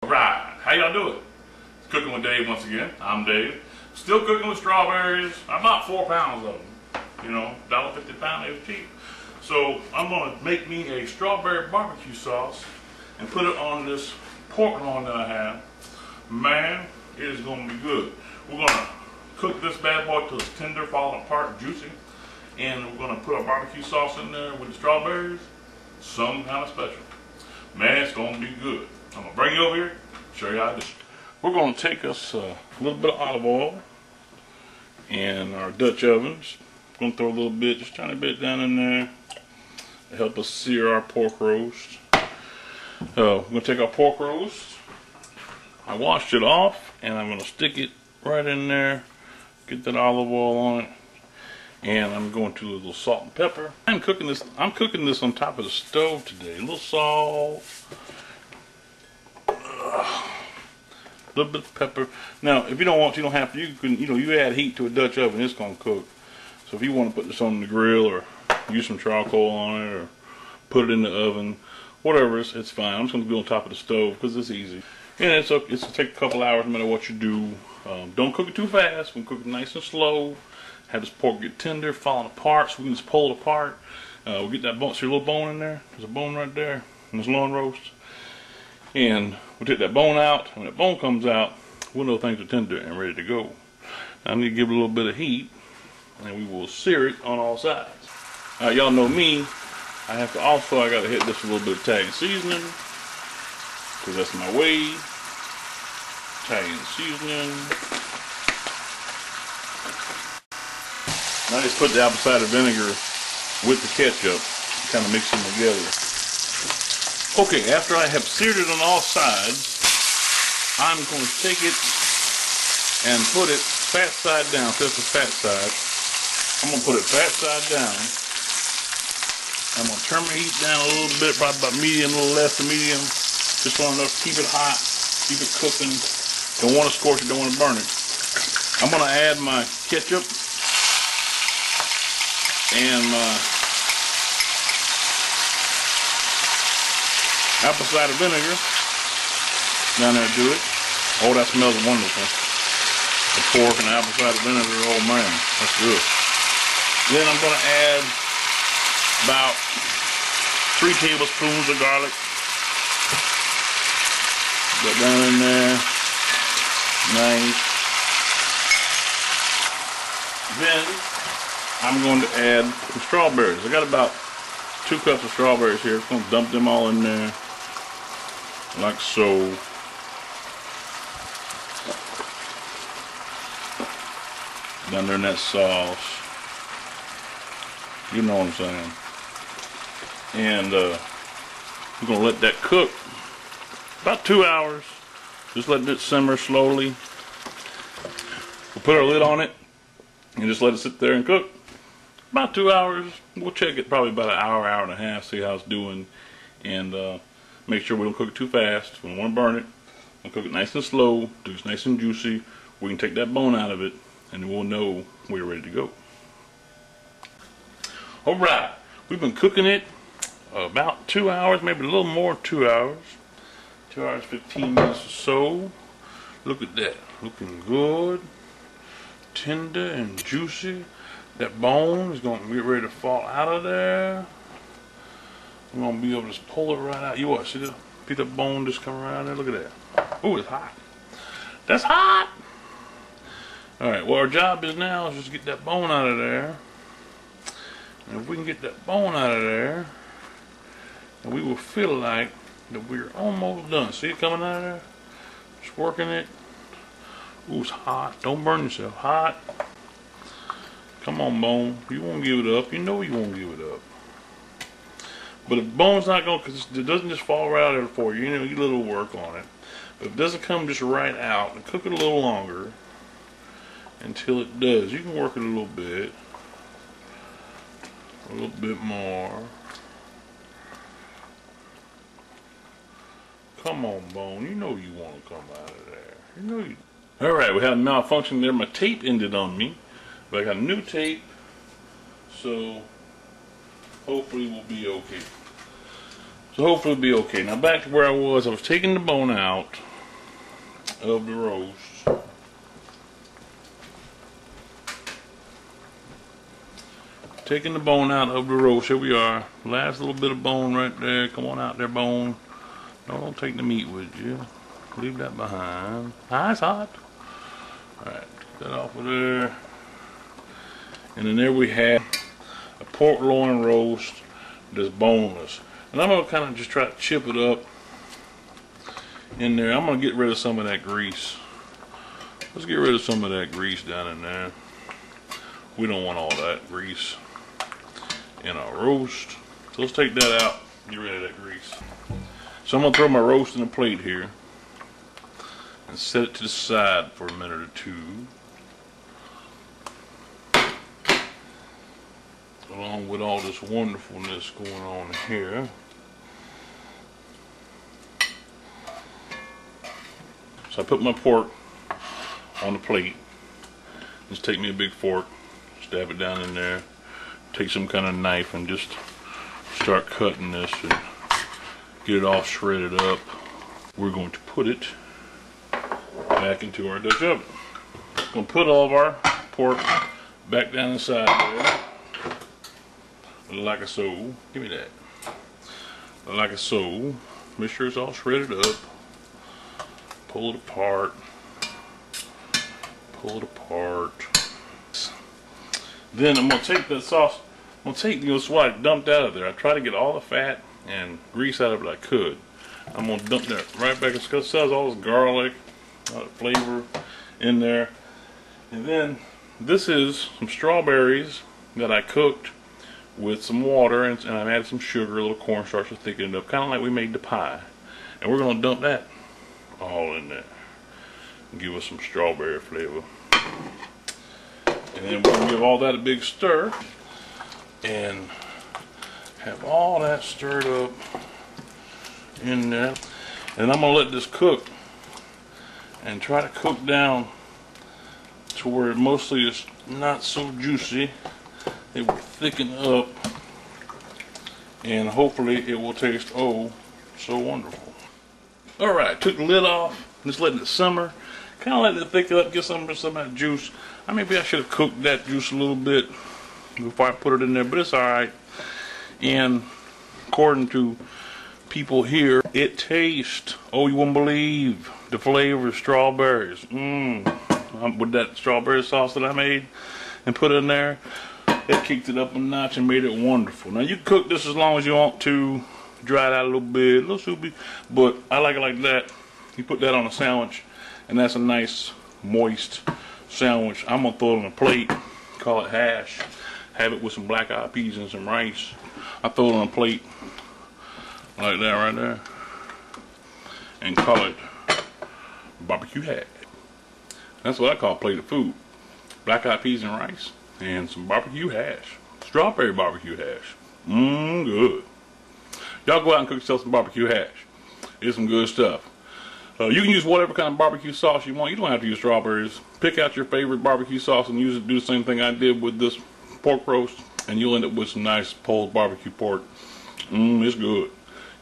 Alright, how y'all doing? It's Cooking with Dave once again. I'm Dave. Still cooking with strawberries. I bought 4 pounds of them. You know, $1.50 a pound, they was cheap. So I'm going to make me a strawberry barbecue sauce and put it on this pork loin that I have. Man, it is going to be good. We're going to cook this bad boy till it's tender, falling apart, juicy. And we're going to put our barbecue sauce in there with the strawberries. Some kind of special. Man, it's going to be good. I'm going to bring you over here, show you how to do it. We're going to take us a little bit of olive oil in our Dutch ovens. We're going to throw a little bit, just tiny bit down in there to help us sear our pork roast. We're going to take our pork roast. I washed it off and I'm going to stick it right in there, get that olive oil on it, and I'm going to do a little salt and pepper. I'm cooking this on top of the stove today. A little salt, a little bit of pepper. Now, if you don't want to, you don't have to. You can, you add heat to a Dutch oven, it's gonna cook. So if you want to put this on the grill or use some charcoal on it or put it in the oven, whatever, it's fine. I'm just gonna do it on top of the stove because it's easy. And it's gonna take a couple hours no matter what you do. Don't cook it too fast. We're gonna cook it nice and slow. Have this pork get tender, falling apart, so we can just pull it apart. We'll get that bone. See a little bone in there? There's a bone right there in this loin roast. And we'll take that bone out. When that bone comes out, we'll know things are tender and ready to go. Now I need to give it a little bit of heat, and we will sear it on all sides. Y'all know me. I gotta hit this with a little bit of Italian seasoning, because that's my way. Italian seasoning. I just put the apple cider vinegar with the ketchup, kind of mix them together. Okay, after I have seared it on all sides, I'm going to take it and put it fat side down. This is fat side. I'm going to put it fat side down. I'm going to turn my heat down a little bit, probably about medium, a little less than medium. Just long enough to keep it hot, keep it cooking. Don't want to scorch it, don't want to burn it. I'm going to add my ketchup and my apple cider vinegar down there to it. Oh, that smells wonderful. The pork and the apple cider vinegar, oh man, that's good. Then I'm going to add about 3 tablespoons of garlic. Put down in there. Nice. Then I'm going to add the strawberries. I got about 2 cups of strawberries here. I'm going to dump them all in there, like so. Down there in that sauce. You know what I'm saying. And we're going to let that cook about 2 hours. Just let it simmer slowly. We'll put our lid on it and just let it sit there and cook. About 2 hours. We'll check it probably about an hour, hour and a half, see how it's doing, and make sure we don't cook it too fast. We don't want to burn it. We'll cook it nice and slow, till it's nice and juicy. We can take that bone out of it, and we'll know we're ready to go. Alright, we've been cooking it about 2 hours, maybe a little more than 2 hours. 2 hours, 15 minutes or so. Look at that, looking good, tender and juicy. That bone is going to get ready to fall out of there. I'm going to be able to just pull it right out. You watch, see the piece of bone just come right out there? Look at that. Ooh, it's hot. That's hot! Alright, well our job is now is just get that bone out of there. And if we can get that bone out of there, and we will feel like that we're almost done. See it coming out of there? Just working it. Ooh, it's hot. Don't burn yourself. Hot. Come on, bone. You won't give it up. You know you won't give it up. But if bone's not going, because it doesn't just fall right out there for you. You know, you do a little work on it. But if it doesn't come just right out, and cook it a little longer until it does. You can work it a little bit. A little bit more. Come on, bone. You know you want to come out of there. You know you. Alright, we had a malfunction there. My tape ended on me. But I got new tape. So hopefully we'll be okay. So hopefully we'll be okay. Now back to where I was taking the bone out. of the roast. Taking the bone out of the roast. Here we are. Last little bit of bone right there. Come on out there, bone. No, don't take the meat with you. Leave that behind. Ah, it's hot. Alright, take that off of there. And then there we have a pork loin roast that's boneless. And I'm going to kind of just try to chip it up in there. I'm going to get rid of some of that grease. Let's get rid of some of that grease down in there. We don't want all that grease in our roast. So let's take that out, get rid of that grease. So I'm going to throw my roast in a plate here and set it to the side for a minute or two, along with all this wonderfulness going on here. So I put my pork on the plate. Just take me a big fork, stab it down in there, take some kind of knife and just start cutting this and get it all shredded up. We're going to put it back into our Dutch oven. We're going to put all of our pork back down inside there, like so. Give me that. Like so. Make sure it's all shredded up. Pull it apart. Pull it apart. Then I'm going to take the sauce. I'm going to take, this what I dumped out of there. I try to get all the fat and grease out of it I could. I'm going to dump that right back. It's because it has all this garlic, all the flavor in there. And then this is some strawberries that I cooked with some water, and I've added some sugar, a little cornstarch to thicken it up, kind of like we made the pie. And we're going to dump that all in there and give us some strawberry flavor. And then we're going to give all that a big stir and have all that stirred up in there. And I'm going to let this cook and try to cook down to where mostly it's not so juicy. It will thicken up and hopefully it will taste oh so wonderful. Alright, took the lid off, just letting it simmer. Kind of let it thicken up, get some of that juice. Maybe I should have cooked that juice a little bit before I put it in there, but it's alright. And according to people here, it tastes, oh, you wouldn't believe the flavor of strawberries. With that strawberry sauce that I made and put in there, it kicked it up a notch and made it wonderful. Now you can cook this as long as you want to, dry it out a little bit, a little soupy, but I like it like that. You put that on a sandwich and that's a nice moist sandwich. I'm gonna throw it on a plate, call it hash, have it with some black eyed peas and some rice. I throw it on a plate like that right there and call it barbecue hash. That's what I call a plate of food. Black eyed peas and rice and some barbecue hash. Strawberry barbecue hash. Good. Y'all go out and cook yourself some barbecue hash. It's some good stuff. You can use whatever kind of barbecue sauce you want. You don't have to use strawberries. Pick out your favorite barbecue sauce and use it. Do the same thing I did with this pork roast, and you'll end up with some nice pulled barbecue pork. It's good.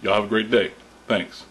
Y'all have a great day. Thanks.